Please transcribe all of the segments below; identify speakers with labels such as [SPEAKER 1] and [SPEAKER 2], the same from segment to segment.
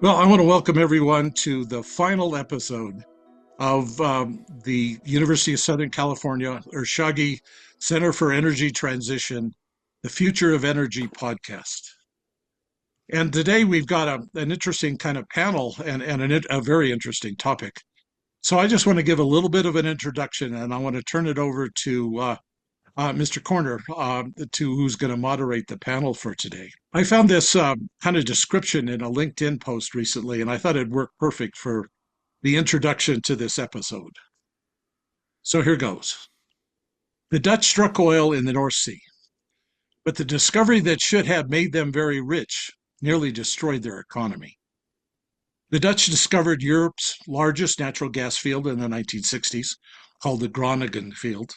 [SPEAKER 1] Well, I want to welcome everyone to the final episode of the University of Southern California Urshagi Center for Energy Transition, the Future of Energy podcast. And today we've got an interesting kind of panel and a very interesting topic. So I just want to give a little bit of an introduction, and I want to turn it over to Mr. Koerner, to who's going to moderate the panel for today. I found this kind of description in a LinkedIn post recently, and I thought it'd work perfect for the introduction to this episode. So here goes. The Dutch struck oil in the North Sea, but the discovery that should have made them very rich nearly destroyed their economy. The Dutch discovered Europe's largest natural gas field in the 1960s, called the Groningen field,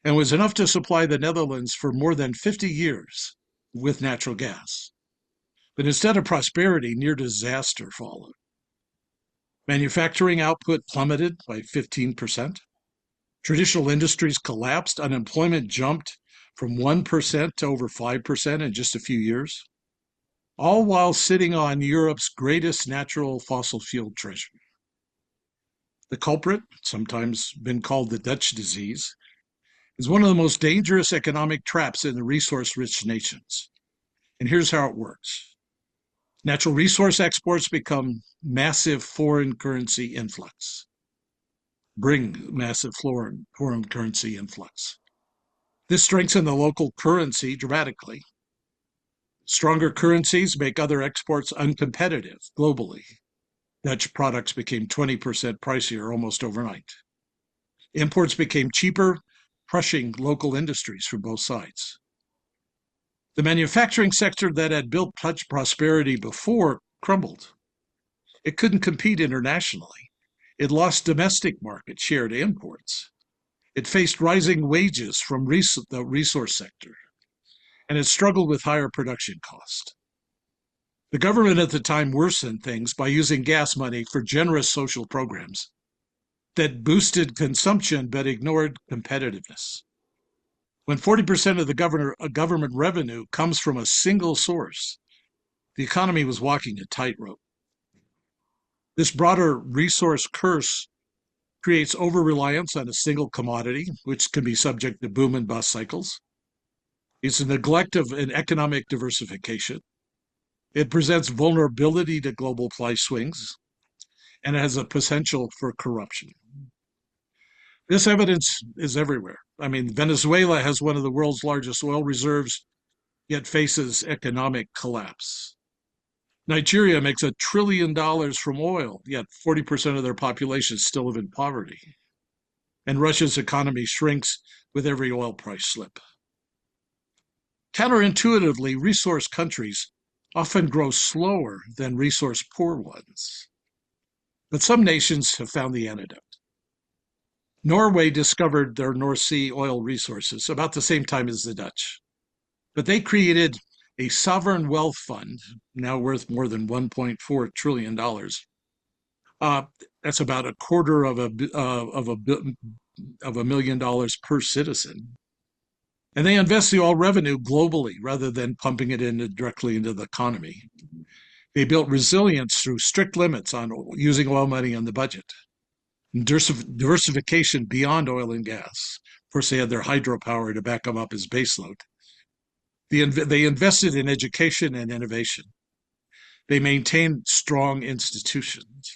[SPEAKER 1] and was enough to supply the Netherlands for more than 50 years with natural gas. But instead of prosperity, near disaster followed. Manufacturing output plummeted by 15%. Traditional industries collapsed. Unemployment jumped from 1% to over 5% in just a few years, all while sitting on Europe's greatest natural fossil fuel treasure. The culprit, sometimes been called the Dutch disease, is one of the most dangerous economic traps in the resource-rich nations. And here's how it works. Natural resource exports become massive foreign currency influx. Bring massive foreign currency influx. This strengthens the local currency dramatically. Stronger currencies make other exports uncompetitive globally. Dutch products became 20% pricier almost overnight. Imports became cheaper, crushing local industries from both sides. The manufacturing sector that had built such prosperity before crumbled. It couldn't compete internationally. It lost domestic market share to imports. It faced rising wages from the resource sector, and it struggled with higher production costs. The government at the time worsened things by using gas money for generous social programs that boosted consumption but ignored competitiveness. When 40% of the government revenue comes from a single source, the economy was walking a tightrope. This broader resource curse creates over-reliance on a single commodity, which can be subject to boom and bust cycles. It's a neglect of an economic diversification. It presents vulnerability to global price swings, and it has a potential for corruption. This evidence is everywhere. I mean, Venezuela has one of the world's largest oil reserves, yet faces economic collapse. Nigeria makes $1 trillion from oil, yet 40% of their population still live in poverty. And Russia's economy shrinks with every oil price slip. Counterintuitively, resource countries often grow slower than resource poor ones. But some nations have found the antidote. Norway discovered their North Sea oil resources about the same time as the Dutch. But they created a sovereign wealth fund, now worth more than $1.4 trillion. That's about a quarter of $1 million per citizen. And they invest the oil revenue globally rather than pumping it directly into the economy. They built resilience through strict limits on using oil money in the budget. Diversification beyond oil and gas. Of course, they had their hydropower to back them up as baseload. They invested in education and innovation. They maintained strong institutions.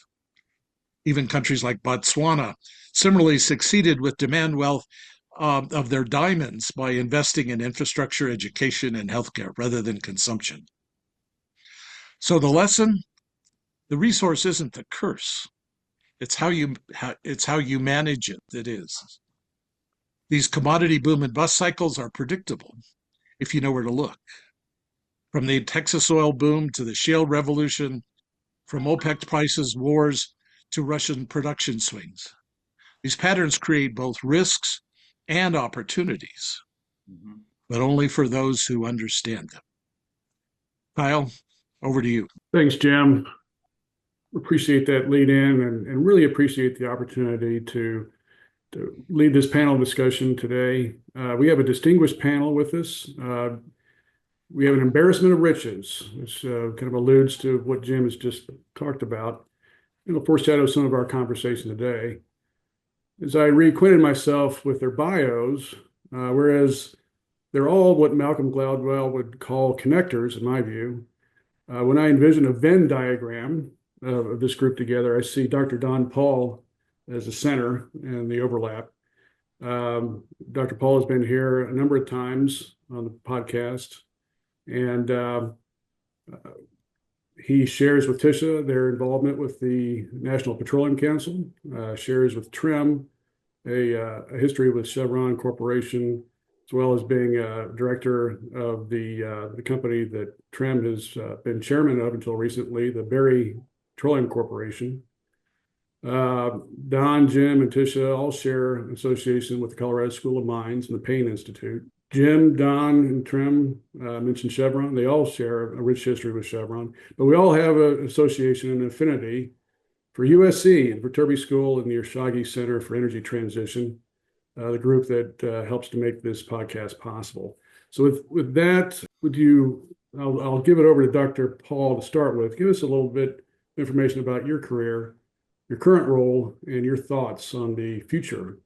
[SPEAKER 1] Even countries like Botswana similarly succeeded with demand wealth of their diamonds by investing in infrastructure, education, and healthcare rather than consumption. So the lesson, the resource isn't the curse. It's how you manage it that is. These commodity boom and bust cycles are predictable if you know where to look. From the Texas oil boom to the shale revolution, from OPEC prices wars to Russian production swings. These patterns create both risks and opportunities, but only for those who understand them. Kyle, over to you.
[SPEAKER 2] Thanks, Jim. Appreciate that lead in and really appreciate the opportunity to lead this panel discussion today. We have a distinguished panel with us. we have an embarrassment of riches, which kind of alludes to what Jim has just talked about. It'll foreshadow some of our conversation today. As I reacquainted myself with their bios, whereas they're all what Malcolm Gladwell would call connectors, in my view. When I envision a Venn diagram of this group together, I see Dr. Don Paul as the center and the overlap. Dr. Paul has been here a number of times on the podcast, and he shares with Tisha their involvement with the National Petroleum Council, shares with Trem a history with Chevron Corporation, as well as being a director of the company that Trem has been chairman of until recently, the Berry Petroleum Corporation. Don, Jim, and Tisha all share an association with the Colorado School of Mines and the Payne Institute. Jim, Don, and Trem mentioned Chevron. They all share a rich history with Chevron, but we all have an association and affinity for USC and for Viterbi School and the Oshagi Center for Energy Transition, the group that helps to make this podcast possible. So with that, I'll give it over to Dr. Paul to start with. Give us a little bit of information about your career, your current role, and your thoughts on the future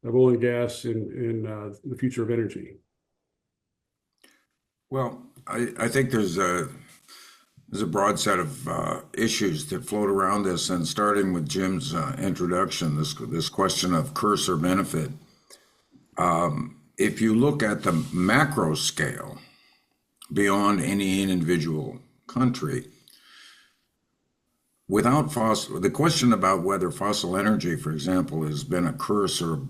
[SPEAKER 2] of oil and gas and the future of energy.
[SPEAKER 3] Well, I think there's a broad set of issues that float around this, and starting with Jim's introduction, this question of curse or benefit. If you look at the macro scale beyond any individual country, the question about whether fossil energy, for example, has been a curse or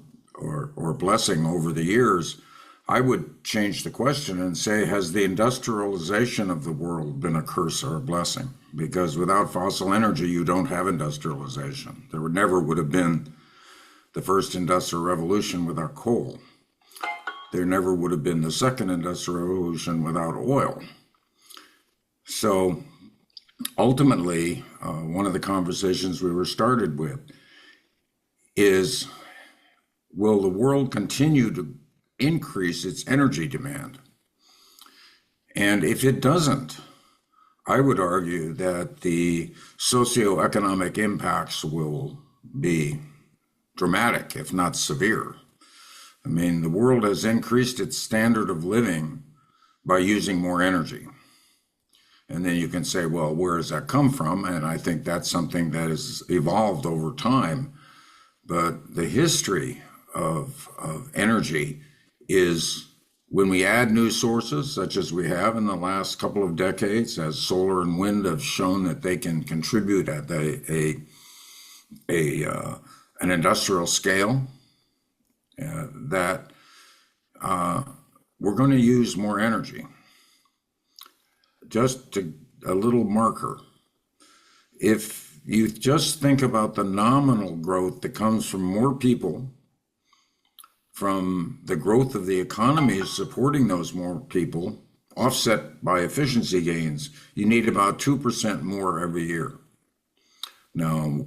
[SPEAKER 3] blessing over the years, I would change the question and say, has the industrialization of the world been a curse or a blessing? Because without fossil energy, you don't have industrialization. There never would have been the first industrial revolution without coal. There never would have been the second industrial revolution without oil. So ultimately, one of the conversations we were started with is, will the world continue to increase its energy demand? And if it doesn't, I would argue that the socioeconomic impacts will be dramatic, if not severe. I mean, the world has increased its standard of living by using more energy. And then you can say, well, where does that come from? And I think that's something that has evolved over time. But the history of energy is, when we add new sources, such as we have in the last couple of decades, as solar and wind have shown that they can contribute at an industrial scale, that we're going to use more energy. Just a little marker. If you just think about the nominal growth that comes from more people, from the growth of the economy supporting those more people, offset by efficiency gains, you need about 2% more every year. Now,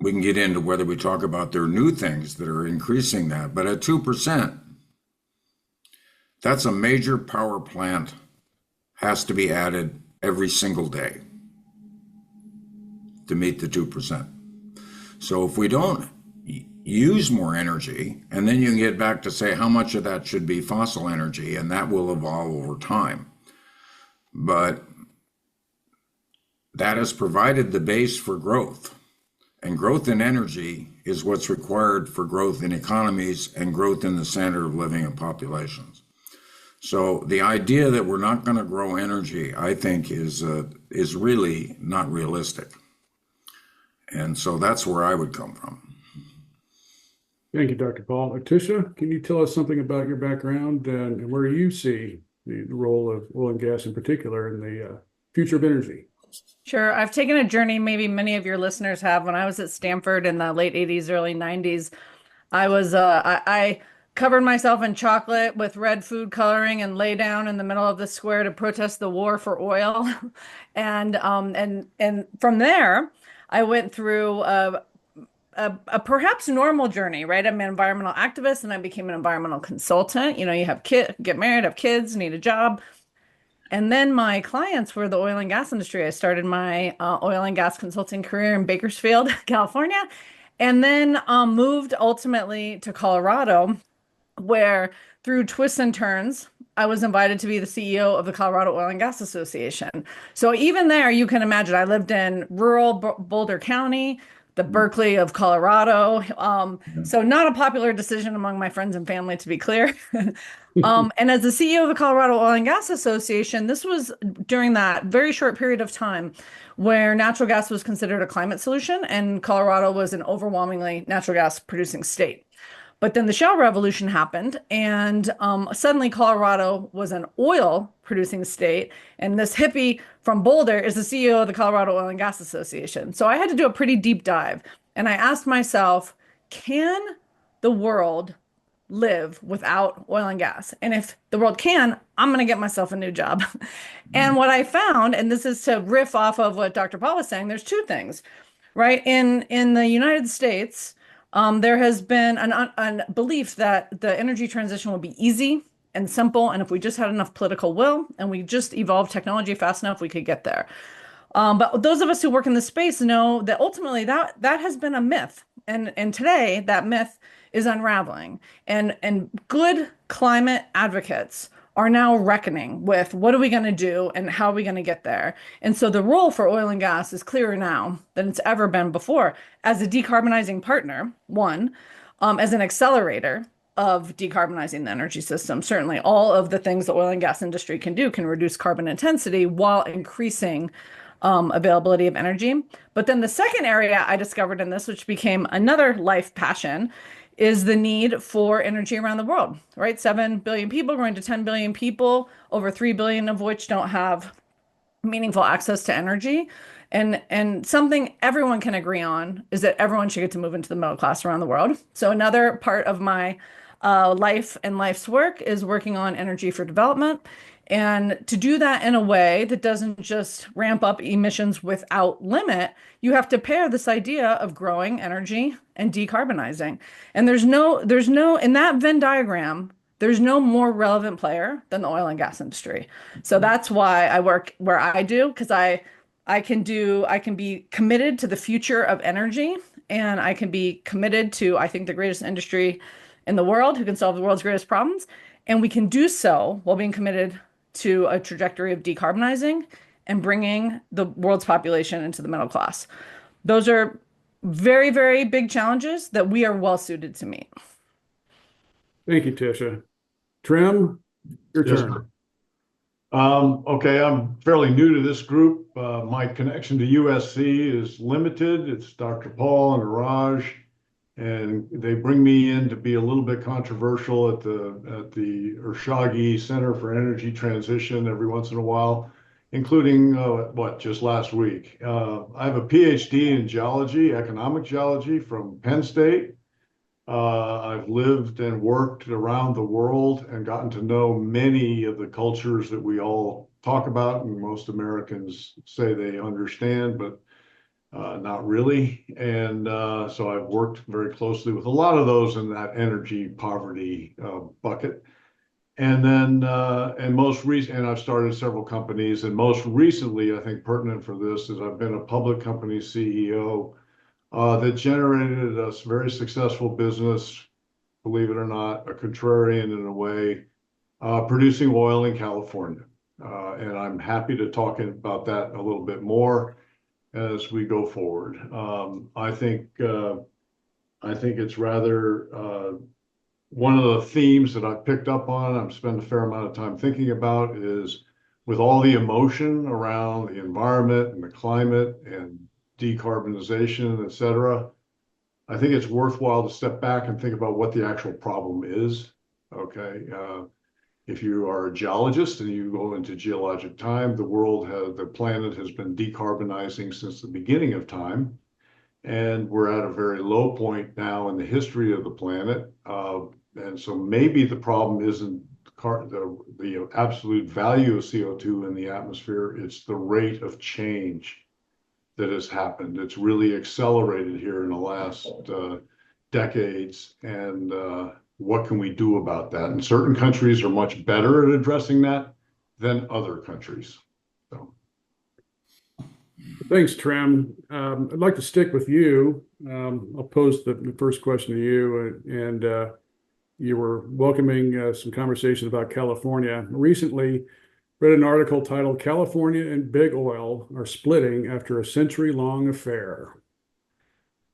[SPEAKER 3] we can get into whether we talk about there are new things that are increasing that, but at 2%, that's a major power plant has to be added every single day to meet the 2%. So if we don't use more energy, and then you can get back to say how much of that should be fossil energy, and that will evolve over time. But that has provided the base for growth. And growth in energy is what's required for growth in economies and growth in the standard of living of populations. So the idea that we're not going to grow energy, I think, is really not realistic. And so that's where I would come from.
[SPEAKER 2] Thank you, Dr. Paul. Tisha, can you tell us something about your background and where you see the role of oil and gas in particular in the future of energy?
[SPEAKER 4] Sure. I've taken a journey, maybe many of your listeners have. When I was at Stanford in the late 80s, early 90s, I covered myself in chocolate with red food coloring and lay down in the middle of the square to protest the war for oil. And from there, I went through a perhaps normal journey, right? I'm an environmental activist and I became an environmental consultant. You know, you get married, have kids, need a job. And then my clients were the oil and gas industry. I started my oil and gas consulting career in Bakersfield, California, and then moved ultimately to Colorado, where through twists and turns, I was invited to be the CEO of the Colorado Oil and Gas Association. So even there, you can imagine I lived in rural Boulder County, the Berkeley of Colorado. So not a popular decision among my friends and family, to be clear. And as the CEO of the Colorado Oil and Gas Association, this was during that very short period of time where natural gas was considered a climate solution, and Colorado was an overwhelmingly natural gas producing state. But then the shale revolution happened, and suddenly Colorado was an oil producing state. And this hippie from Boulder is the CEO of the Colorado Oil and Gas Association. So I had to do a pretty deep dive. And I asked myself, can the world live without oil and gas? And if the world can, I'm going to get myself a new job. And what I found, and this is to riff off of what Dr. Paul was saying, there's two things, right? In the United States, there has been an belief that the energy transition will be easy and simple, and if we just had enough political will and we just evolved technology fast enough, we could get there. But those of us who work in the space know that ultimately that has been a myth, and today that myth is unraveling, and good climate advocates are now reckoning with what are we going to do and how are we going to get there. And so the role for oil and gas is clearer now than it's ever been before as a decarbonizing partner, one, as an accelerator of decarbonizing the energy system. Certainly all of the things the oil and gas industry can do can reduce carbon intensity while increasing availability of energy. But then the second area I discovered in this, which became another life passion, is the need for energy around the world, right? 7 billion people growing to 10 billion people, over 3 billion of which don't have meaningful access to energy. And something everyone can agree on is that everyone should get to move into the middle class around the world. So another part of my life and life's work is working on energy for development. And to do that in a way that doesn't just ramp up emissions without limit, you have to pair this idea of growing energy and decarbonizing. And in that Venn diagram, there's no more relevant player than the oil and gas industry. So that's why I work where I do, because I can be committed to the future of energy, and I can be committed to, I think, the greatest industry in the world who can solve the world's greatest problems. And we can do so while being committed to a trajectory of decarbonizing and bringing the world's population into the middle class. Those are very, very big challenges that we are well suited to meet.
[SPEAKER 2] Thank you, Tisha. Trem, your
[SPEAKER 5] Yes,
[SPEAKER 2] turn.
[SPEAKER 5] sir. Okay, I'm fairly new to this group. My connection to USC is limited. It's Dr. Paul and Raj, and they bring me in to be a little bit controversial at the Urshagi Center for Energy Transition every once in a while, including just last week. I have a PhD in geology, economic geology from Penn State. I've lived and worked around the world and gotten to know many of the cultures that we all talk about and most Americans say they understand, but not really. And so I've worked very closely with a lot of those in that energy poverty bucket. And then, and I've started several companies. And most recently, I think pertinent for this is I've been a public company CEO that generated a very successful business, believe it or not, a contrarian in a way, producing oil in California. And I'm happy to talk about that a little bit more as we go forward. I think it's rather one of the themes that I've picked up on, I've spent a fair amount of time thinking about, is with all the emotion around the environment and the climate and decarbonization, et cetera, I think it's worthwhile to step back and think about what the actual problem is. Okay. If you are a geologist and you go into geologic time, the planet has been decarbonizing since the beginning of time. And we're at a very low point now in the history of the planet. And so maybe the problem isn't the absolute value of CO2 in the atmosphere, it's the rate of change that has happened. It's really accelerated here in the last decades. And what can we do about that? And certain countries are much better at addressing that than other countries. So.
[SPEAKER 2] Thanks, Trem. I'd like to stick with you. I'll pose the first question to you, and you were welcoming some conversation about California. Recently, read an article titled "California and Big Oil Are Splitting After a Century-Long Affair."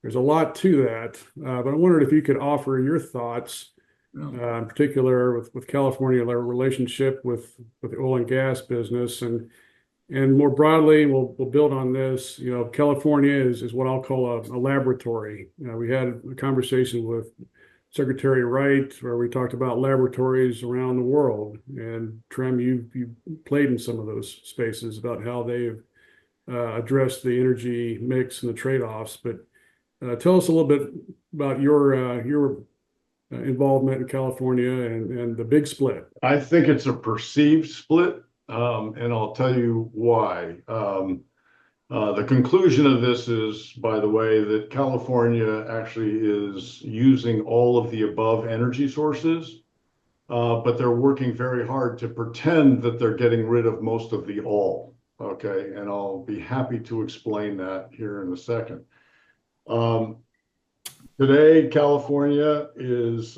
[SPEAKER 2] There's a lot to that, but I wondered if you could offer your thoughts, in particular with California, their relationship with the oil and gas business, and more broadly, we'll build on this. You know, California is what I'll call a laboratory. We had a conversation with Secretary Wright where we talked about laboratories around the world. And Trem, you played in some of those spaces about how they've addressed the energy mix and the trade-offs. But tell us a little bit about your involvement in California and the big split.
[SPEAKER 5] I think it's a perceived split. And I'll tell you why. The conclusion of this is, by the way, that California actually is using all of the above energy sources, but they're working very hard to pretend that they're getting rid of most of the all. Okay, and I'll be happy to explain that here in a second. Today, California uses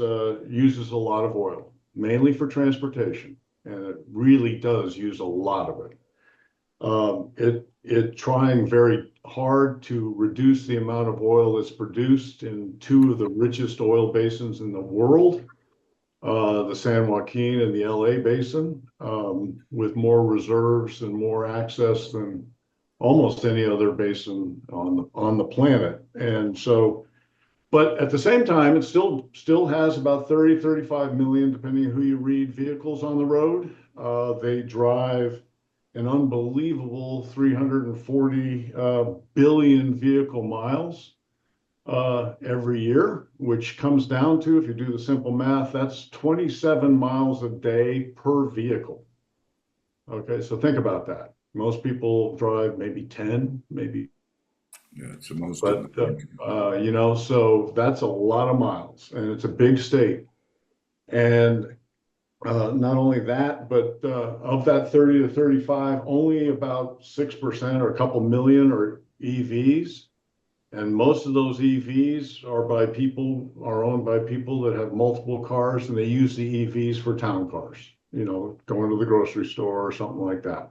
[SPEAKER 5] a lot of oil, mainly for transportation. And it really does use a lot of it. It trying very hard to reduce the amount of oil that's produced in two of the richest oil basins in the world, the San Joaquin and the LA basin, with more reserves and more access than almost any other basin on the planet. And so, but at the same time, it still has about 30, 35 million, depending on who you read, vehicles on the road. They drive an unbelievable 340 billion vehicle miles every year, which comes down to, if you do the simple math, that's 27 miles a day per vehicle. Okay, so think about that. Most people drive maybe 10, maybe.
[SPEAKER 3] Yeah, it's the most.
[SPEAKER 5] But, you know, so that's a lot of miles, and it's a big state. And not only that, but of that 30 to 35, only about 6% or a couple million are EVs. And most of those EVs are owned by people that have multiple cars, and they use the EVs for town cars, you know, going to the grocery store or something like that.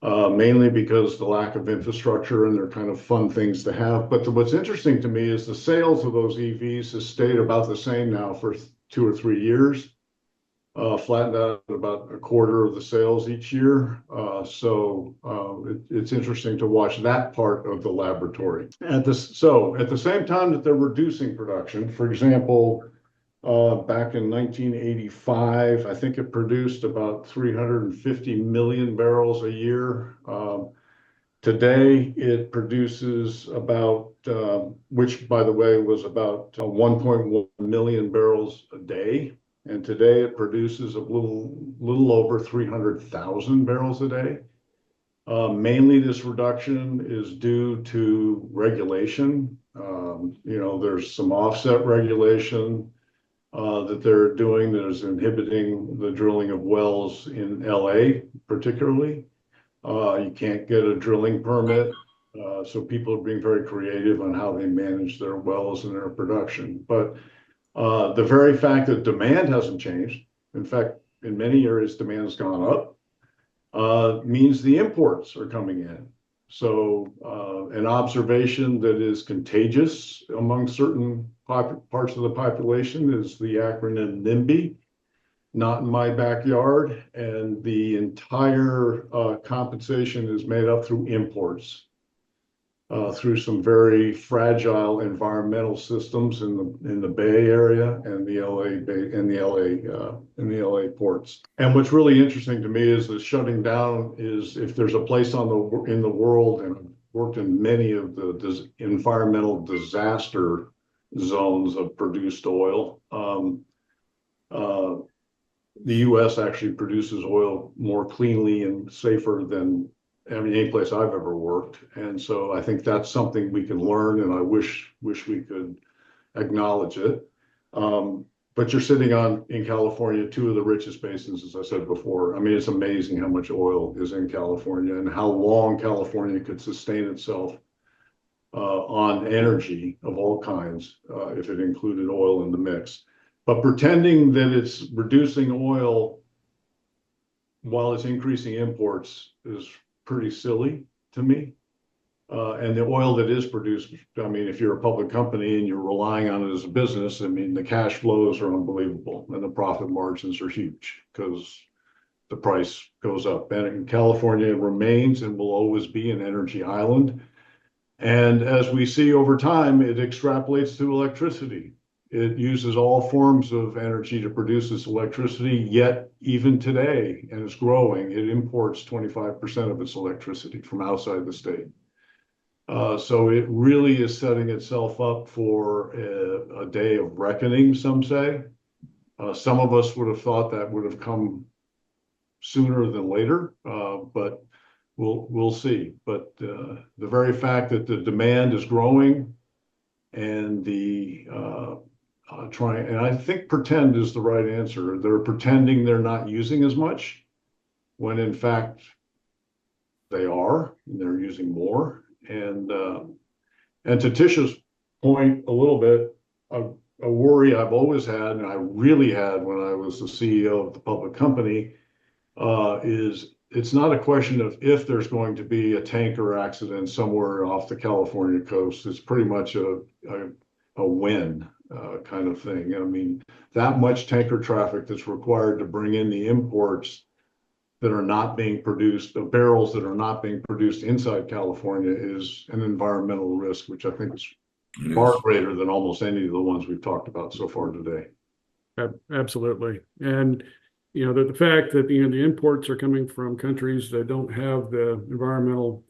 [SPEAKER 5] Mainly because the lack of infrastructure, and they're kind of fun things to have. But what's interesting to me is the sales of those EVs has stayed about the same now for 2 or 3 years, flattened out at about a quarter of the sales each year. So it's interesting to watch that part of the laboratory. So at the same time that they're reducing production, for example, back in 1985, I think it produced about 350 million barrels a year. Today, it produces about, which by the way was about 1.1 million barrels a day. And today it produces a little over 300,000 barrels a day. Mainly this reduction is due to regulation. You know, there's some offset regulation that they're doing that is inhibiting the drilling of wells in LA, particularly. You can't get a drilling permit. So people are being very creative on how they manage their wells and their production. But the very fact that demand hasn't changed, in fact, in many areas, demand has gone up, means the imports are coming in. So an observation that is contagious among certain parts of the population is the acronym NIMBY, not in my backyard. And the entire compensation is made up through imports, through some very fragile environmental systems in the Bay Area and the LA ports. And what's really interesting to me is that shutting down is, if there's a place in the world, and I've worked in many of the environmental disaster zones of produced oil. The U.S. actually produces oil more cleanly and safer than any place I've ever worked. And so I think that's something we can learn, and I wish we could acknowledge it. but you're sitting in California, two of the richest basins, as I said before. I mean, it's amazing how much oil is in California and how long California could sustain itself on energy of all kinds if it included oil in the mix. But pretending that it's reducing oil while it's increasing imports is pretty silly to me. And the oil that is produced, I mean, if you're a public company and you're relying on it as a business, I mean, the cash flows are unbelievable and the profit margins are huge because the price goes up. And California remains and will always be an energy island. And as we see over time, it extrapolates to electricity. It uses all forms of energy to produce its electricity, yet even today, and it's growing, it imports 25% of its electricity from outside the state. So it really is setting itself up for a day of reckoning, some say. Some of us would have thought that would have come sooner than later, but we'll see. But the very fact that the demand is growing and and I think pretend is the right answer. They're pretending they're not using as much when in fact they are, and they're using more. And to Tisha's point a little bit, a worry I've always had, and I really had when I was the CEO of the public company, is it's not a question of if there's going to be a tanker accident somewhere off the California coast. It's pretty much a when kind of thing. I mean, that much tanker traffic that's required to bring in the imports that are not being produced, the barrels that are not being produced inside California is an environmental risk, which I think is far greater than almost any of the ones we've talked about so far today.
[SPEAKER 2] Absolutely. And, the fact that, the imports are coming from countries that don't have the environmental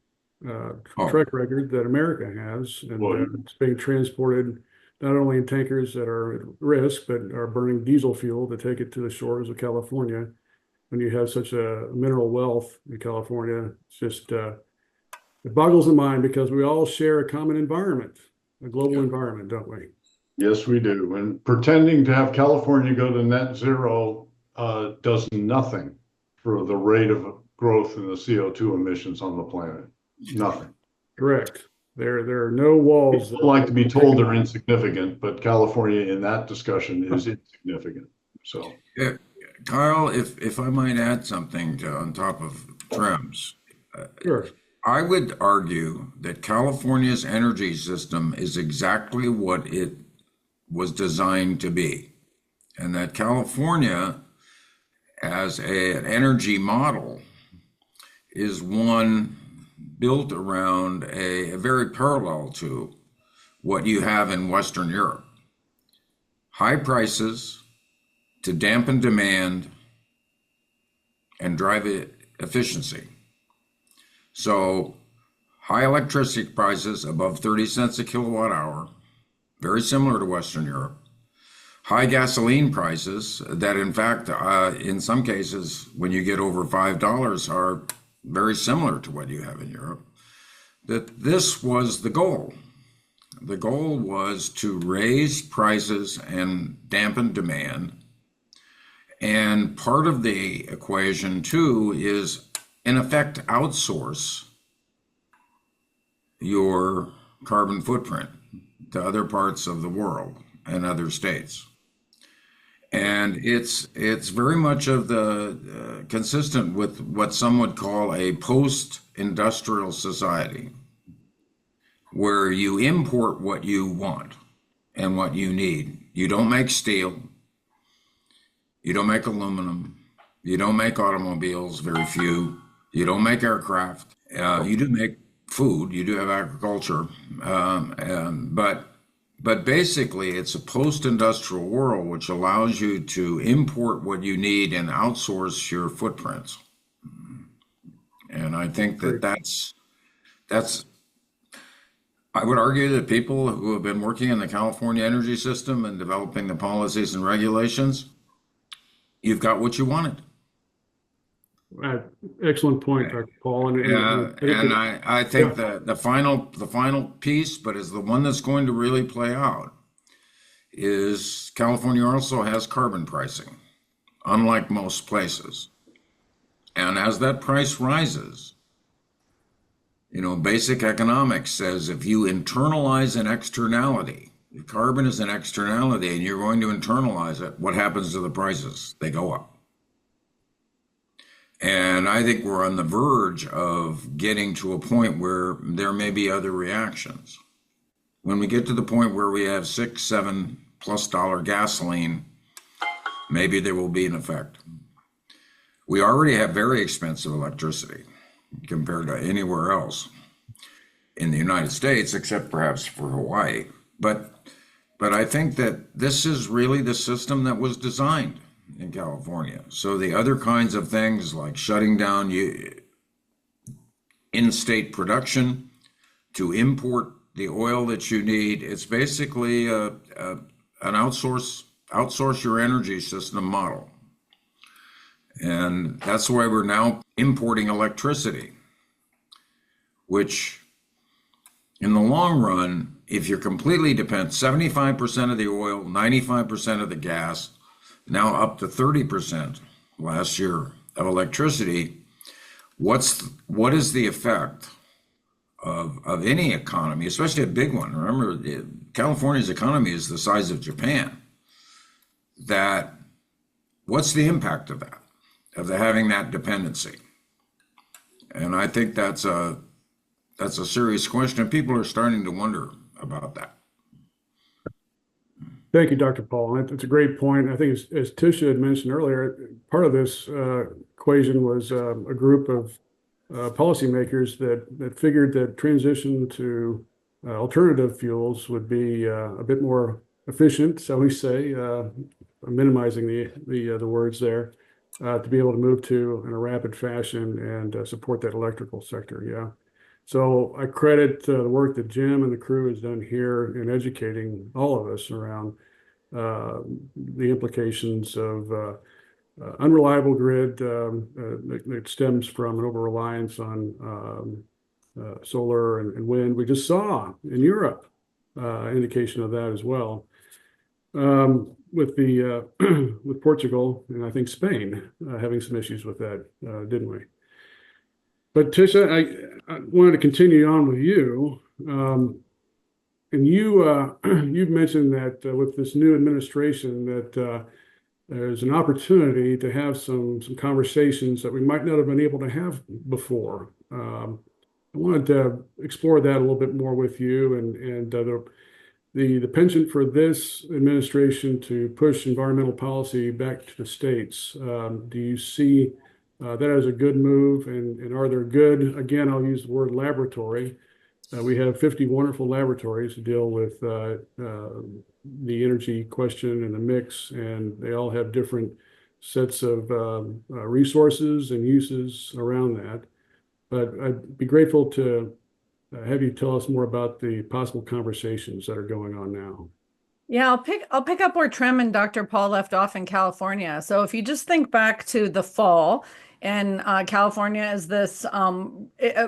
[SPEAKER 2] track record that America has, and it's being transported not only in tankers that are at risk, but are burning diesel fuel to take it to the shores of California. When you have such a mineral wealth in California, it's just, it boggles the mind because we all share a common environment, a global environment, don't we?
[SPEAKER 5] Yes, we do. And pretending to have California go to net zero does nothing for the rate of growth in the CO2 emissions on the planet. Nothing.
[SPEAKER 2] Correct. There are no walls.
[SPEAKER 5] People like to be told they're insignificant, but California in that discussion is insignificant. So,
[SPEAKER 3] yeah, Kyle, if I might add something on top of Trem's,
[SPEAKER 2] sure.
[SPEAKER 3] I would argue that California's energy system is exactly what it was designed to be, and that California, as an energy model, is one built around a very parallel to what you have in Western Europe. High prices to dampen demand and drive efficiency. So high electricity prices above 30 cents a kilowatt hour, very similar to Western Europe. High gasoline prices that in fact, in some cases, when you get over $5 are very similar to what you have in Europe. That this was the goal. The goal was to raise prices and dampen demand. And part of the equation too is in effect outsource your carbon footprint to other parts of the world and other states. And it's very much of the consistent with what some would call a post-industrial society, where you import what you want and what you need. You don't make steel, you don't make aluminum, you don't make automobiles, very few, you don't make aircraft, you do make food, you do have agriculture, but basically it's a post-industrial world which allows you to import what you need and outsource your footprints. And I think that's I would argue that people who have been working in the California energy system and developing the policies and regulations, you've got what you wanted.
[SPEAKER 2] Excellent point, Dr. Paul.
[SPEAKER 3] And I think that the final piece, but is the one that's going to really play out, is California also has carbon pricing, unlike most places. And as that price rises, basic economics says if you internalize an externality, if carbon is an externality and you're going to internalize it, what happens to the prices? They go up. And I think we're on the verge of getting to a point where there may be other reactions. When we get to the point where we have $6, $7+ gasoline, maybe there will be an effect. We already have very expensive electricity compared to anywhere else in the United States, except perhaps for Hawaii. But I think that this is really the system that was designed in California. So the other kinds of things like shutting down in-state production to import the oil that you need, it's basically an outsource your energy system model. And that's why we're now importing electricity, which in the long run, if you're completely dependent, 75% of the oil, 95% of the gas, now up to 30% last year of electricity, what is the effect of any economy, especially a big one? Remember, California's economy is the size of Japan. What's the impact of that, of having that dependency? And I think that's a serious question. People are starting to wonder about that.
[SPEAKER 2] Thank you, Dr. Paul. That's a great point. I think as Tisha had mentioned earlier, part of this equation was a group of policymakers that figured that transition to alternative fuels would be a bit more efficient, shall we say, minimizing the words there, to be able to move to in a rapid fashion and support that electrical sector. Yeah. So I credit the work that Jim and the crew has done here in educating all of us around the implications of unreliable grid that stems from an over-reliance on solar and wind. We just saw in Europe indication of that as well, with Portugal and I think Spain having some issues with that, didn't we? But Tisha, I wanted to continue on with you. And you've mentioned that with this new administration that there's an opportunity to have some conversations that we might not have been able to have before. I wanted to explore that a little bit more with you and the penchant for this administration to push environmental policy back to the states. Do you see that as a good move? And are there good, again, I'll use the word laboratory. We have 50 wonderful laboratories to deal with the energy question and the mix, and they all have different sets of resources and uses around that. But I'd be grateful to have you tell us more about the possible conversations that are going on now.
[SPEAKER 4] Yeah, I'll pick up where Trem and Dr. Paul left off in California. So if you just think back to the fall, and California is this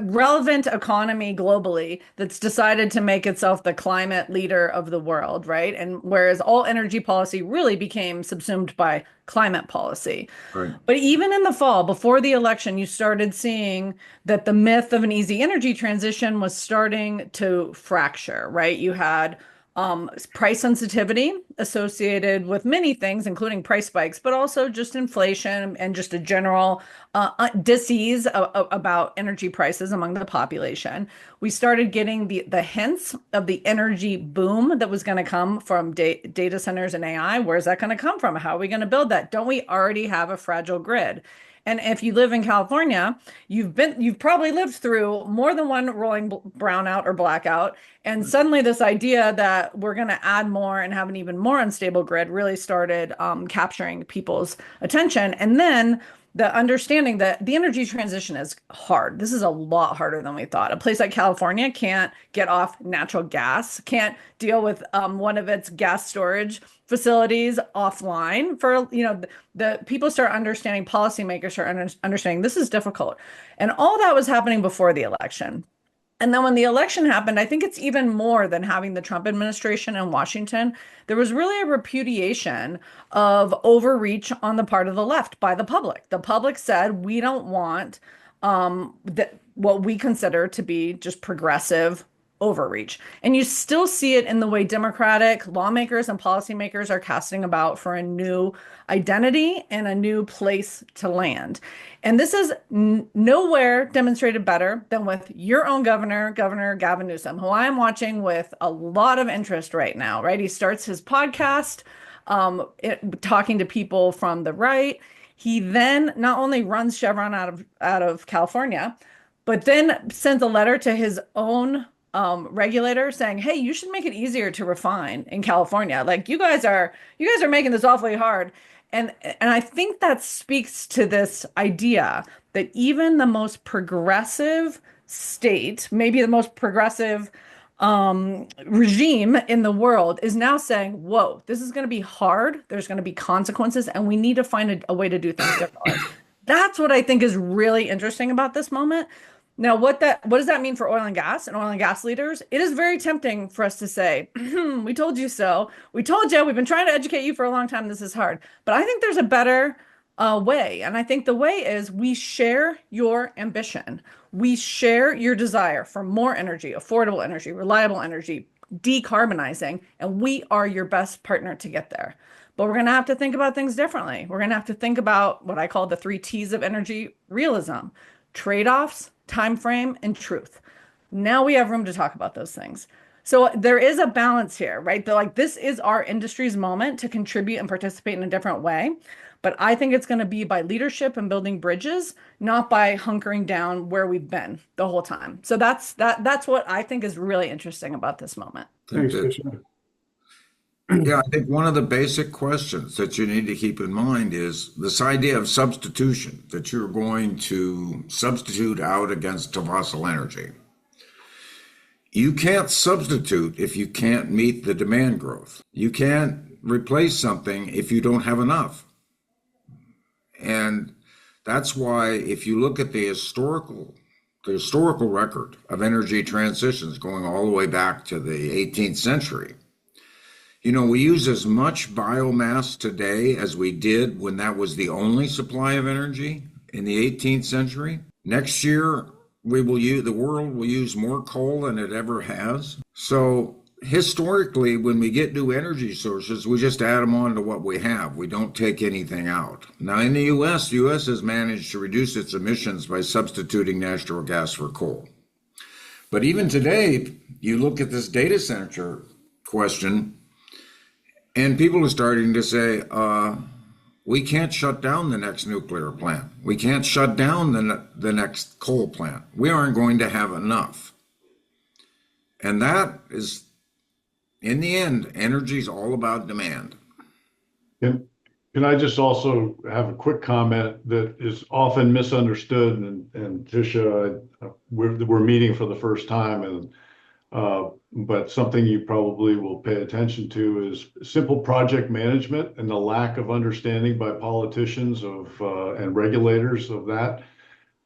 [SPEAKER 4] relevant economy globally that's decided to make itself the climate leader of the world, right? And whereas all energy policy really became subsumed by climate policy.
[SPEAKER 3] Right.
[SPEAKER 4] But even in the fall, before the election, you started seeing that the myth of an easy energy transition was starting to fracture, right? You had price sensitivity associated with many things, including price spikes, but also just inflation and just a general dis-ease about energy prices among the population. We started getting the hints of the energy boom that was going to come from data centers and AI. Where's that going to come from? How are we going to build that? Don't we already have a fragile grid? And if you live in California, you've probably lived through more than one rolling brownout or blackout. And suddenly this idea that we're going to add more and have an even more unstable grid really started capturing people's attention. And then the understanding that the energy transition is hard. This is a lot harder than we thought. A place like California can't get off natural gas, can't deal with one of its gas storage facilities offline for, the people start understanding, policymakers start understanding this is difficult. And all that was happening before the election. And then when the election happened, I think it's even more than having the Trump administration in Washington. There was really a repudiation of overreach on the part of the left by the public. The public said, we don't want what we consider to be just progressive overreach. And you still see it in the way Democratic lawmakers and policymakers are casting about for a new identity and a new place to land. And this is nowhere demonstrated better than with your own governor, Governor Gavin Newsom, who I am watching with a lot of interest right now, right? He starts his podcast, talking to people from the right. He then not only runs Chevron out of California, but then sends a letter to his own regulator saying, "Hey, you should make it easier to refine in California. Like you guys are making this awfully hard." And I think that speaks to this idea that even the most progressive state, maybe the most progressive regime in the world, is now saying, whoa, this is going to be hard. There's going to be consequences, and we need to find a way to do things differently. That's what I think is really interesting about this moment. Now, what does that mean for oil and gas and oil and gas leaders? It is very tempting for us to say, we told you so. We told you, we've been trying to educate you for a long time. This is hard. But I think there's a better way. And I think the way is we share your ambition. We share your desire for more energy, affordable energy, reliable energy, decarbonizing, and we are your best partner to get there. But we're going to have to think about things differently. We're going to have to think about what I call the 3 T's of energy realism: trade-offs, time frame, and truth. Now we have room to talk about those things. So there is a balance here, right? This is our industry's moment to contribute and participate in a different way. But I think it's going to be by leadership and building bridges, not by hunkering down where we've been the whole time. So that's what I think is really interesting about this moment.
[SPEAKER 2] Thanks, Tisha.
[SPEAKER 3] Yeah, I think one of the basic questions that you need to keep in mind is this idea of substitution, that you're going to substitute out against fossil energy. You can't substitute if you can't meet the demand growth. You can't replace something if you don't have enough. And that's why if you look at the historical record of energy transitions going all the way back to the 18th century, we use as much biomass today as we did when that was the only supply of energy in the 18th century. Next year, the world will use more coal than it ever has. So historically, when we get new energy sources, we just add them on to what we have. We don't take anything out. Now in the U.S. has managed to reduce its emissions by substituting natural gas for coal. But even today, you look at this data center question, and people are starting to say, we can't shut down the next nuclear plant. We can't shut down the next coal plant. We aren't going to have enough. And that is, in the end, energy is all about demand.
[SPEAKER 5] Can I just also have a quick comment that is often misunderstood? And Tisha, we're meeting for the first time, but something you probably will pay attention to is simple project management and the lack of understanding by politicians and regulators of that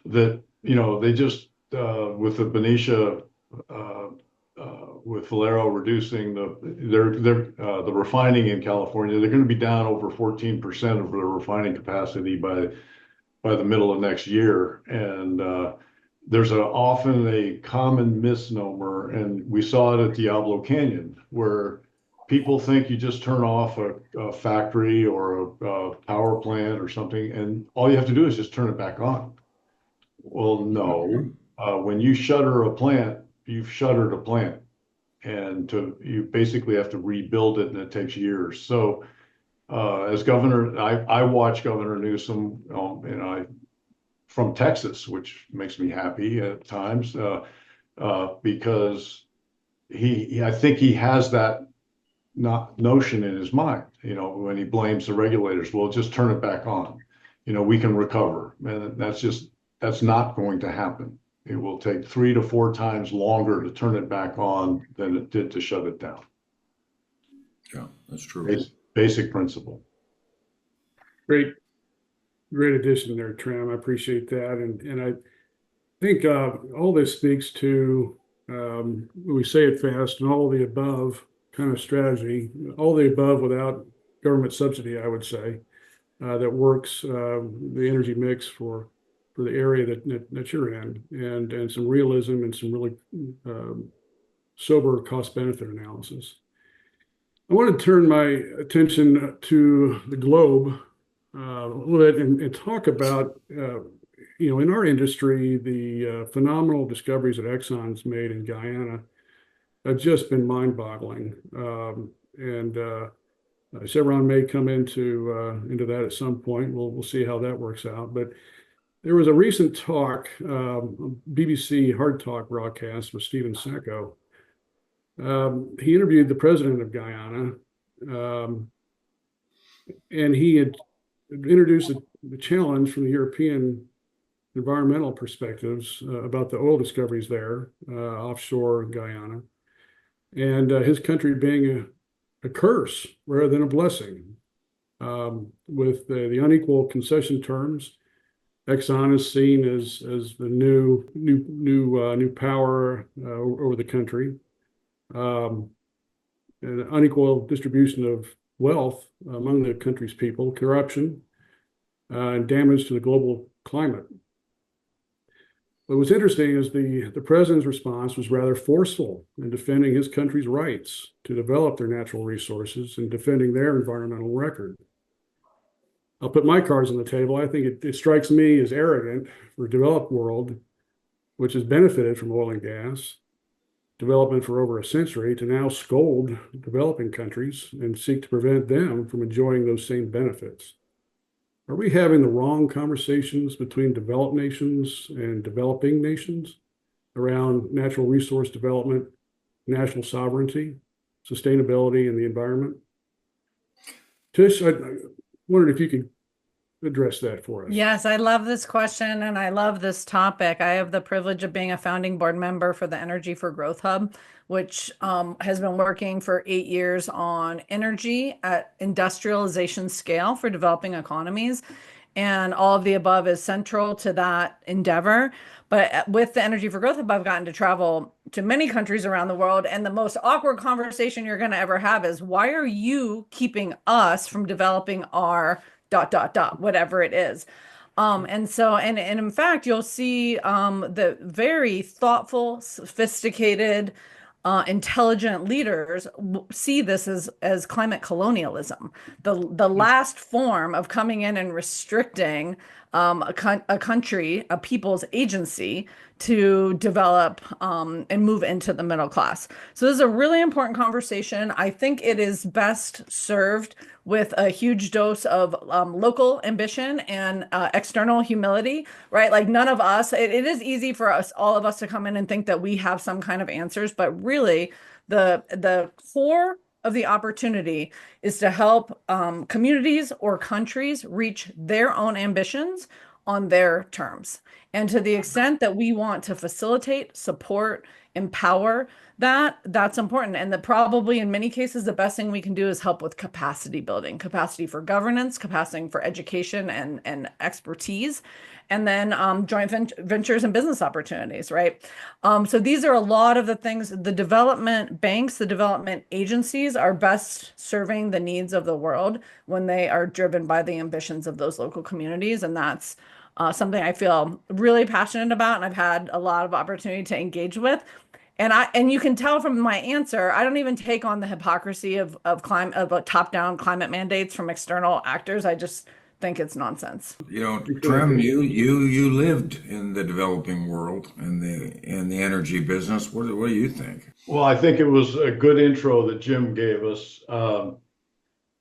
[SPEAKER 5] they just with the Benicia with Valero reducing the refining in California, they're going to be down over 14% of their refining capacity by the middle of next year. And there's often a common misnomer, and we saw it at Diablo Canyon, where people think you just turn off a factory or a power plant or something, and all you have to do is just turn it back on. Well, no. When you shutter a plant, you've shuttered a plant, and you basically have to rebuild it, and it takes years. So as governor, I watch Governor Newsom, from Texas, which makes me happy at times, because I think he has that notion in his mind, when he blames the regulators. Well, just turn it back on. We can recover. And that's not going to happen. It will take 3 to 4 times longer to turn it back on than it did to shut it down.
[SPEAKER 3] Yeah, that's true.
[SPEAKER 5] Basic principle.
[SPEAKER 2] Great addition there, Trem. I appreciate that. And I think all this speaks to we say it fast, and all the above kind of strategy, all the above without government subsidy, I would say, that works the energy mix for the area that you're in, and some realism and some really sober cost benefit analysis. I want to turn my attention to the globe a little bit and talk about, in our industry, the phenomenal discoveries that Exxon's made in Guyana have just been mind-boggling. And Chevron may come into that at some point. We'll see how that works out. But there was a recent talk, BBC Hard Talk broadcast with Stephen Sacco. He interviewed the president of Guyana, and he had introduced the challenge from the European environmental perspectives about the oil discoveries there, offshore Guyana, and his country being a curse rather than a blessing. With the unequal concession terms, Exxon is seen as the new power over the country. An unequal distribution of wealth among the country's people, corruption, and damage to the global climate. What was interesting is the president's response was rather forceful in defending his country's rights to develop their natural resources and defending their environmental record. I'll put my cards on the table. I think it strikes me as arrogant for a developed world, which has benefited from oil and gas development for over a century, to now scold developing countries and seek to prevent them from enjoying those same benefits. Are we having the wrong conversations between developed nations and developing nations around natural resource development, national sovereignty, sustainability, and the environment? Tish, I wondered if you could address that for us.
[SPEAKER 4] Yes, I love this question and I love this topic. I have the privilege of being a founding board member for the Energy for Growth Hub, which has been working for 8 years on energy at industrialization scale for developing economies. And all of the above is central to that endeavor. But with the Energy for Growth Hub, I've gotten to travel to many countries around the world. And the most awkward conversation you're going to ever have is, why are you keeping us from developing our ... whatever it is. And in fact, you'll see the very thoughtful, sophisticated, intelligent leaders see this as climate colonialism, the last form of coming in and restricting a country, a people's agency to develop and move into the middle class. So this is a really important conversation. I think it is best served with a huge dose of local ambition and external humility, right? Like none of us, it is easy for us, all of us, to come in and think that we have some kind of answers, but really the core of the opportunity is to help communities or countries reach their own ambitions on their terms. And to the extent that we want to facilitate, support, empower that's important. And probably in many cases, the best thing we can do is help with capacity building, capacity for governance, capacity for education and expertise, and then joint ventures and business opportunities, right? So these are a lot of the things. The development banks, the development agencies are best serving the needs of the world when they are driven by the ambitions of those local communities. And that's something I feel really passionate about, and I've had a lot of opportunity to engage with. And you can tell from my answer, I don't even take on the hypocrisy of top-down climate mandates from external actors. I just think it's nonsense.
[SPEAKER 3] Trem, you lived in the developing world in the energy business. What do you think?
[SPEAKER 5] Well, I think it was a good intro that Jim gave us.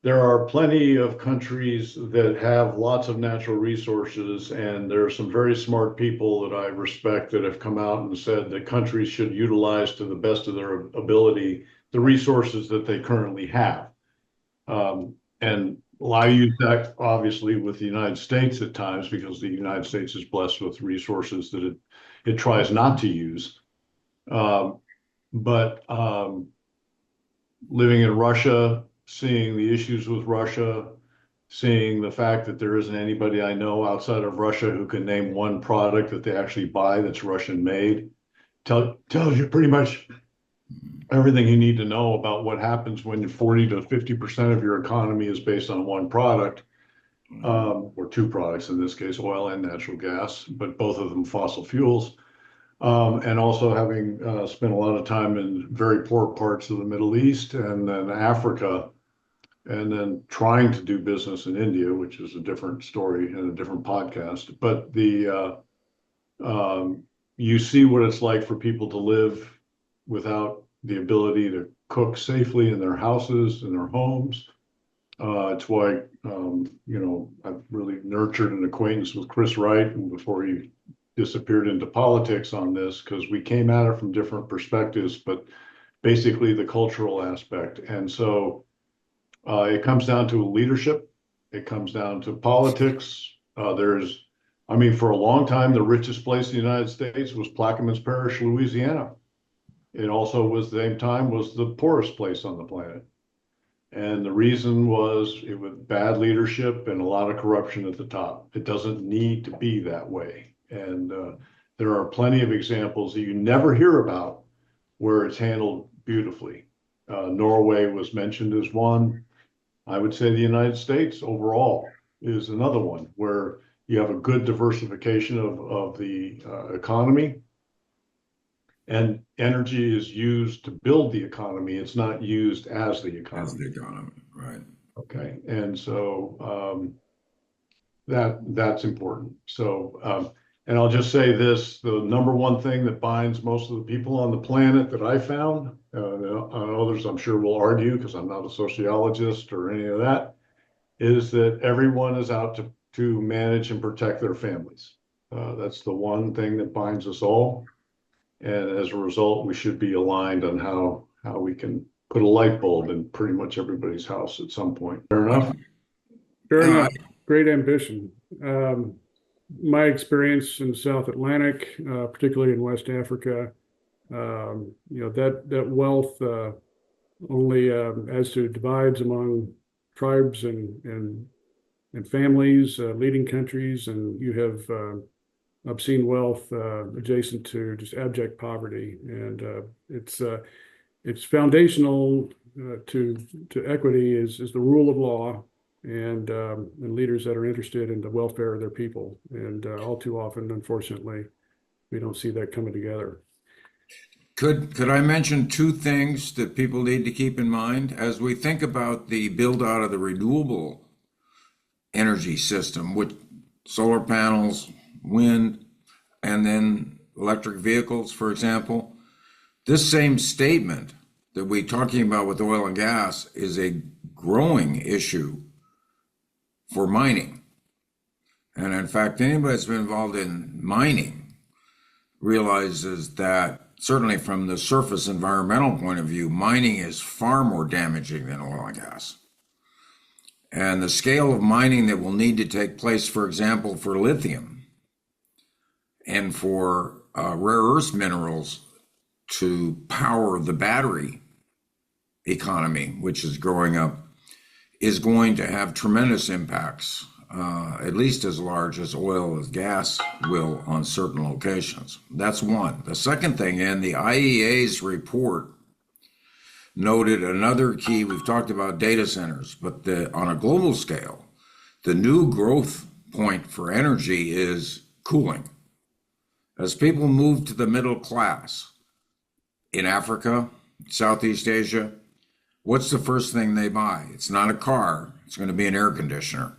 [SPEAKER 5] There are plenty of countries that have lots of natural resources, and there are some very smart people that I respect that have come out and said that countries should utilize to the best of their ability the resources that they currently have. And I use that obviously with the United States at times, because the United States is blessed with resources that it tries not to use. But living in Russia, seeing the issues with Russia, seeing the fact that there isn't anybody I know outside of Russia who can name one product that they actually buy that's Russian made, tells you pretty much everything you need to know about what happens when 40 to 50% of your economy is based on one product, or two products, in this case, oil and natural gas, but both of them fossil fuels. And also having spent a lot of time in very poor parts of the Middle East and then Africa, and then trying to do business in India, which is a different story and a different podcast. But you see what it's like for people to live without the ability to cook safely in their houses, in their homes. It's why, I've really nurtured an acquaintance with Chris Wright before he disappeared into politics on this, because we came at it from different perspectives, but basically the cultural aspect. And so it comes down to leadership. It comes down to politics. For a long time, the richest place in the United States was Plaquemines Parish, Louisiana. It also was, the same time, was the poorest place on the planet. And the reason was it was bad leadership and a lot of corruption at the top. It doesn't need to be that way. And there are plenty of examples that you never hear about where it's handled beautifully. Norway was mentioned as one. I would say the United States overall is another one where you have a good diversification of the economy. And energy is used to build the economy. It's not used as the economy.
[SPEAKER 3] As the economy, right.
[SPEAKER 5] Okay. And so that's important. So, and I'll just say this, the number one thing that binds most of the people on the planet that I found, others I'm sure will argue because I'm not a sociologist or any of that, is that everyone is out to manage and protect their families. That's the one thing that binds us all. And as a result, we should be aligned on how we can put a light bulb in pretty much everybody's house at some point. Fair enough?
[SPEAKER 2] Fair enough. Great ambition. My experience in the South Atlantic, particularly in West Africa, that wealth only as to divides among tribes and families, leading countries, and you have obscene wealth adjacent to just abject poverty, and it's foundational to equity is the rule of law and leaders that are interested in the welfare of their people. And all too often, unfortunately, we don't see that coming together.
[SPEAKER 3] Could I mention two things that people need to keep in mind as we think about the build out of the renewable energy system with solar panels, wind, and then electric vehicles, for example? This same statement that we're talking about with oil and gas is a growing issue for mining. And in fact, anybody that's been involved in mining realizes that certainly from the surface environmental point of view, mining is far more damaging than oil and gas. And the scale of mining that will need to take place, for example, for lithium and for rare earth minerals to power the battery economy, which is growing up, is going to have tremendous impacts, at least as large as oil and gas will on certain locations. That's one. The second thing, in the IEA's report, noted another key. We've talked about data centers, but on a global scale, the new growth point for energy is cooling. As people move to the middle class in Africa, Southeast Asia, what's the first thing they buy? It's not a car, it's going to be an air conditioner.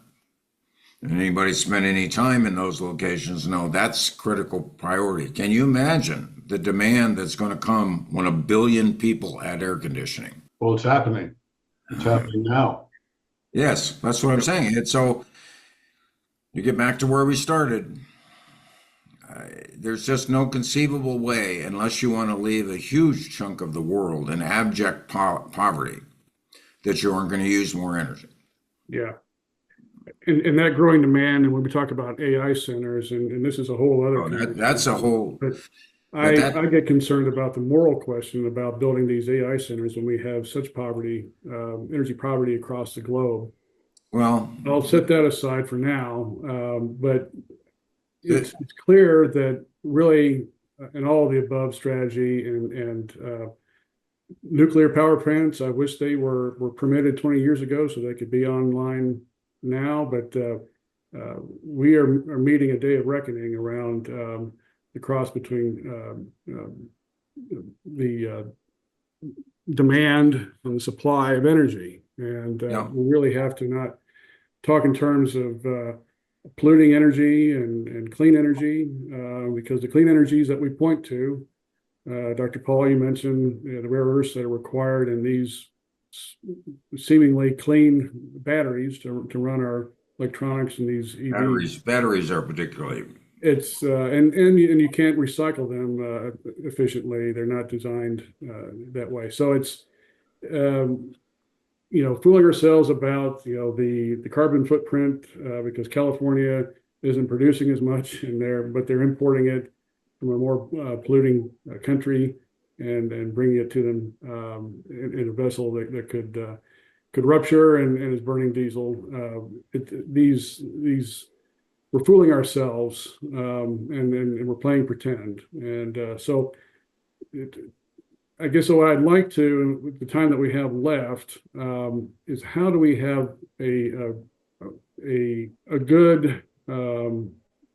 [SPEAKER 3] And anybody spend any time in those locations know that's critical priority. Can you imagine the demand that's going to come when 1 billion people add air conditioning?
[SPEAKER 5] Well, it's happening. It's happening now.
[SPEAKER 3] Yes, that's what I'm saying. And so you get back to where we started. There's just no conceivable way, unless you want to leave a huge chunk of the world in abject poverty, that you aren't going to use more energy.
[SPEAKER 2] Yeah. And that growing demand, and when we talk about AI centers, and this is a whole other
[SPEAKER 3] that's a whole.
[SPEAKER 2] But I get concerned about the moral question about building these AI centers when we have such poverty, energy poverty across the globe.
[SPEAKER 3] Well,
[SPEAKER 2] I'll set that aside for now, but it's clear that really an all of the above strategy, and nuclear power plants. I wish they were permitted 20 years ago so they could be online now, but we are meeting a day of reckoning around the cross between the demand and the supply of energy. And we really have to not talk in terms of polluting energy and clean energy, because the clean energies that we point to, Dr. Paul, you mentioned the rare earths that are required in these seemingly clean batteries to run our electronics and these EVs.
[SPEAKER 3] Batteries are particularly.
[SPEAKER 2] It's and you can't recycle them efficiently. They're not designed that way. So it's fooling ourselves about the carbon footprint, because California isn't producing as much but they're importing it from a more polluting country and bringing it to them in a vessel that could rupture and is burning diesel. We're fooling ourselves, and we're playing pretend. And I guess what I'd like to, with the time that we have left, is how do we have a good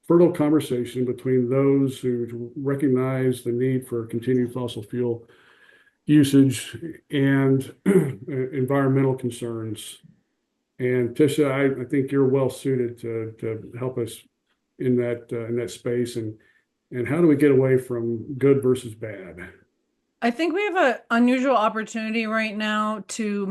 [SPEAKER 2] fertile conversation between those who recognize the need for continued fossil fuel usage and environmental concerns. And Tisha, I think you're well suited to help us in that space. And how do we get away from good versus bad?
[SPEAKER 4] I think we have an unusual opportunity right now to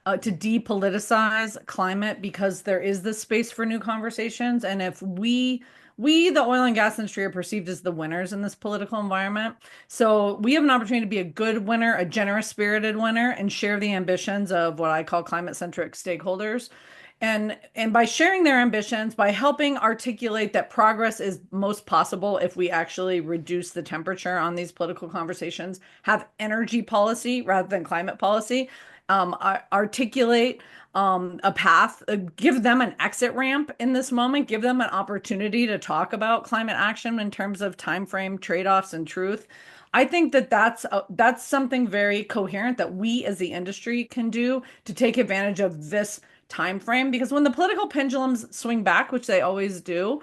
[SPEAKER 4] to depoliticize climate, because there is this space for new conversations. And if we, the oil and gas industry, are perceived as the winners in this political environment. So we have an opportunity to be a good winner, a generous spirited winner, and share the ambitions of what I call climate centric stakeholders. And by sharing their ambitions, by helping articulate that progress is most possible if we actually reduce the temperature on these political conversations, have energy policy rather than climate policy, articulate a path, give them an exit ramp in this moment, give them an opportunity to talk about climate action in terms of time frame, trade-offs, and truth. I think that's something very coherent that we as the industry can do to take advantage of this time frame, because when the political pendulums swing back, which they always do,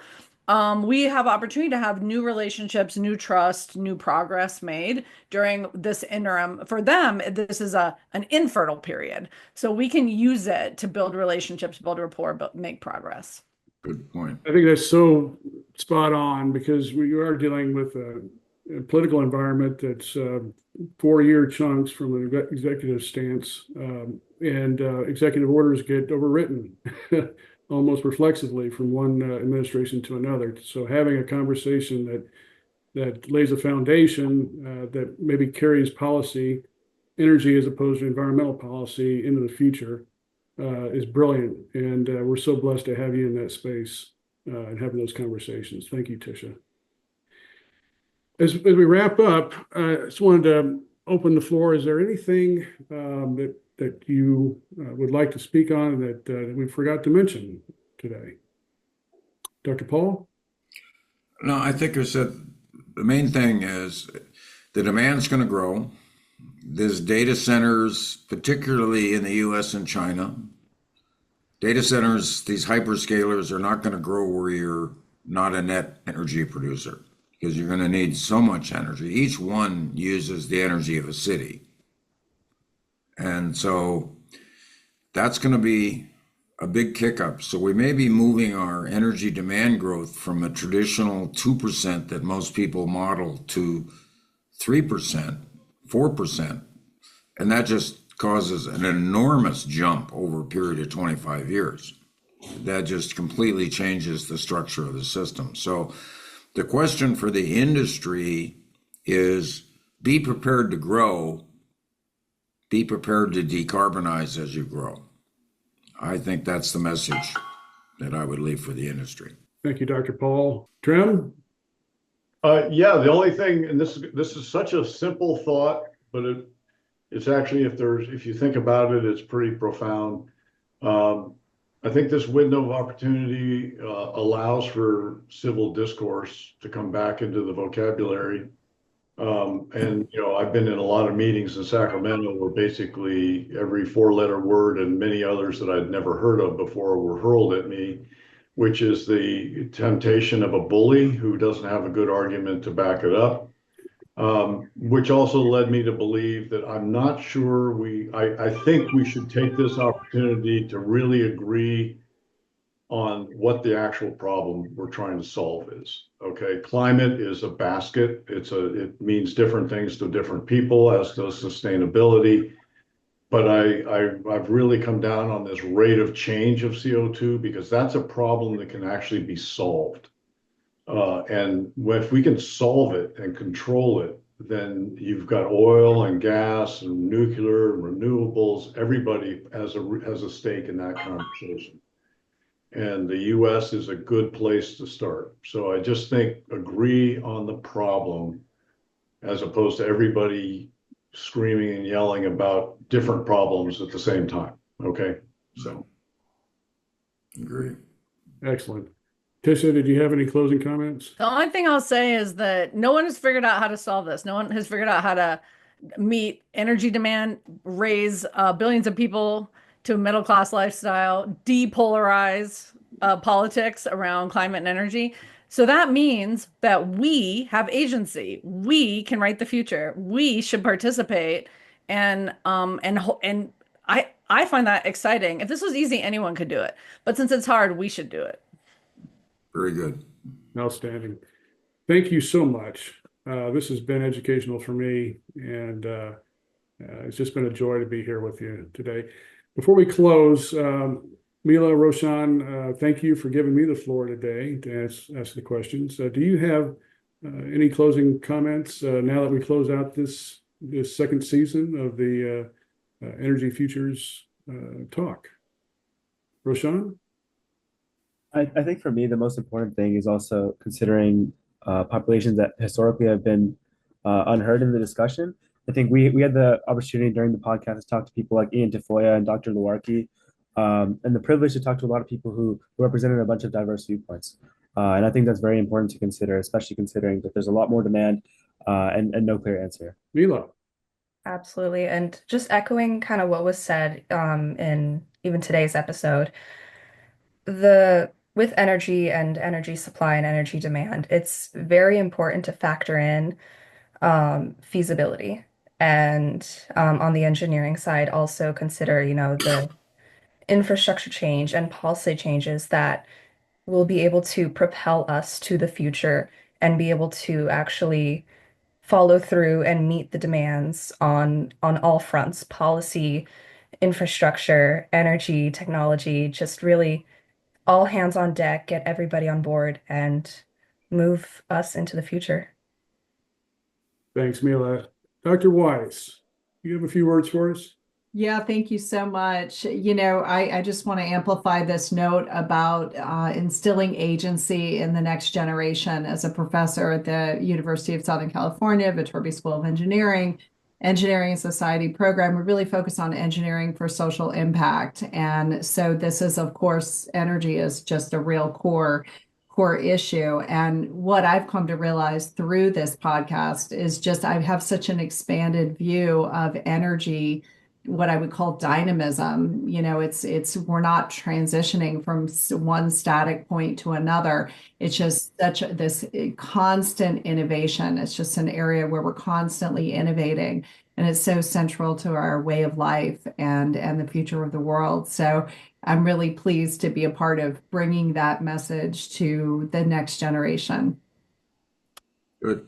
[SPEAKER 4] we have opportunity to have new relationships, new trust, new progress made during this interim. For them, this is an infertile period. So we can use it to build relationships, build rapport, make progress.
[SPEAKER 3] Good point.
[SPEAKER 2] I think that's so spot on, because we are dealing with a political environment that's 4-year chunks from an executive stance, and executive orders get overwritten almost reflexively from one administration to another. So having a conversation that lays a foundation that maybe carries policy, energy as opposed to environmental policy, into the future is brilliant. And we're so blessed to have you in that space and having those conversations. Thank you, Tisha. As we wrap up, I just wanted to open the floor. Is there anything that you would like to speak on that we forgot to mention today? Dr. Paul?
[SPEAKER 3] No, I think I said the main thing is the demand's going to grow. There's data centers, particularly in the US and China. Data centers, these hyperscalers, are not going to grow where you're not a net energy producer, because you're going to need so much energy. Each one uses the energy of a city. And so that's going to be a big kick up. So we may be moving our energy demand growth from a traditional 2% that most people model to 3%, 4%. And that just causes an enormous jump over a period of 25 years. That just completely changes the structure of the system. So the question for the industry is, be prepared to grow, be prepared to decarbonize as you grow. I think that's the message that I would leave for the industry.
[SPEAKER 2] Thank you, Dr. Paul. Trem?
[SPEAKER 5] Yeah, the only thing, and this is such a simple thought, but it's actually, if you think about it, it's pretty profound. I think this window of opportunity allows for civil discourse to come back into the vocabulary. And I've been in a lot of meetings in Sacramento where basically every four-letter word and many others that I'd never heard of before were hurled at me, which is the temptation of a bully who doesn't have a good argument to back it up. Which also led me to believe that I'm not sure I think we should take this opportunity to really agree on what the actual problem we're trying to solve is. Okay, climate is a basket. It means different things to different people, as does sustainability. But I've really come down on this rate of change of CO2 because that's a problem that can actually be solved. And if we can solve it and control it, then you've got oil and gas and nuclear and renewables. Everybody has a stake in that conversation. And the US is a good place to start. So I just think agree on the problem as opposed to everybody screaming and yelling about different problems at the same time. Okay, so.
[SPEAKER 3] Agree.
[SPEAKER 2] Excellent. Tisha, did you have any closing comments?
[SPEAKER 4] The only thing I'll say is that no one has figured out how to solve this. No one has figured out how to meet energy demand, raise billions of people to a middle class lifestyle, depolarize politics around climate and energy. So that means that we have agency. We can write the future. We should participate, and I find that exciting. If this was easy, anyone could do it. But since it's hard, we should do it.
[SPEAKER 3] Very good.
[SPEAKER 2] Outstanding. Thank you so much. This has been educational for me, and it's just been a joy to be here with you today. Before we close, Mila, Roshan, thank you for giving me the floor today to ask the questions. Do you have any closing comments now that we close out this second season of the Energy Futures talk? Roshan?
[SPEAKER 6] I think for me, the most important thing is also considering populations that historically have been unheard in the discussion. I think we had the opportunity during the podcast to talk to people like Ian Tafoya and Dr. Lewarke, and the privilege to talk to a lot of people who represented a bunch of diverse viewpoints. And I think that's very important to consider, especially considering that there's a lot more demand and no clear answer.
[SPEAKER 2] Mila?
[SPEAKER 7] Absolutely. And just echoing kind of what was said in even today's episode, with energy and energy supply and energy demand, it's very important to factor in feasibility. And on the engineering side, also consider, the infrastructure change and policy changes that will be able to propel us to the future and be able to actually follow through and meet the demands on all fronts, policy, infrastructure, energy, technology, just really all hands on deck, get everybody on board, and move us into the future.
[SPEAKER 2] Thanks, Mila. Dr. Weiss, you have a few words for us?
[SPEAKER 8] Yeah, thank you so much. I just want to amplify this note about instilling agency in the next generation. As a professor at the University of Southern California, Viterbi School of Engineering and Society program, we really focus on engineering for social impact. And so this is, of course, energy is just a real core issue. And what I've come to realize through this podcast is just I have such an expanded view of energy, what I would call dynamism. It's we're not transitioning from one static point to another. It's just this constant innovation. It's just an area where we're constantly innovating, and it's so central to our way of life and the future of the world. So I'm really pleased to be a part of bringing that message to the next generation.
[SPEAKER 3] Good.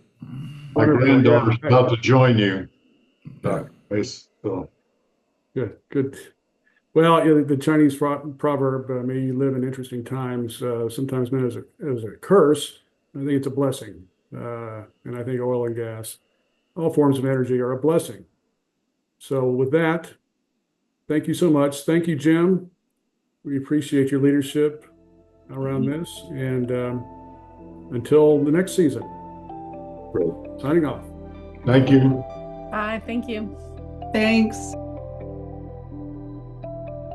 [SPEAKER 5] My granddaughter's about to join you.
[SPEAKER 3] Yeah.
[SPEAKER 5] So.
[SPEAKER 2] Good. Well, the Chinese proverb, may you live in interesting times, sometimes meant as a curse. I think it's a blessing. And I think oil and gas, all forms of energy, are a blessing. So with that, thank you so much. Thank you, Jim. We appreciate your leadership around this. And until the next season, signing off.
[SPEAKER 5] Thank you.
[SPEAKER 4] Bye. Thank you.
[SPEAKER 8] Thanks.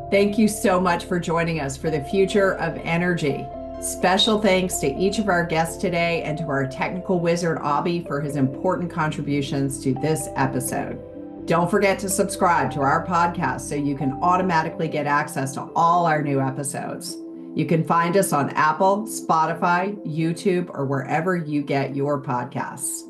[SPEAKER 8] Thank you so much for joining us for the future of energy. Special thanks to each of our guests today and to our technical wizard, Abhi, for his important contributions to this episode. Don't forget to subscribe to our podcast so you can automatically get access to all our new episodes. You can find us on Apple, Spotify, YouTube, or wherever you get your podcasts.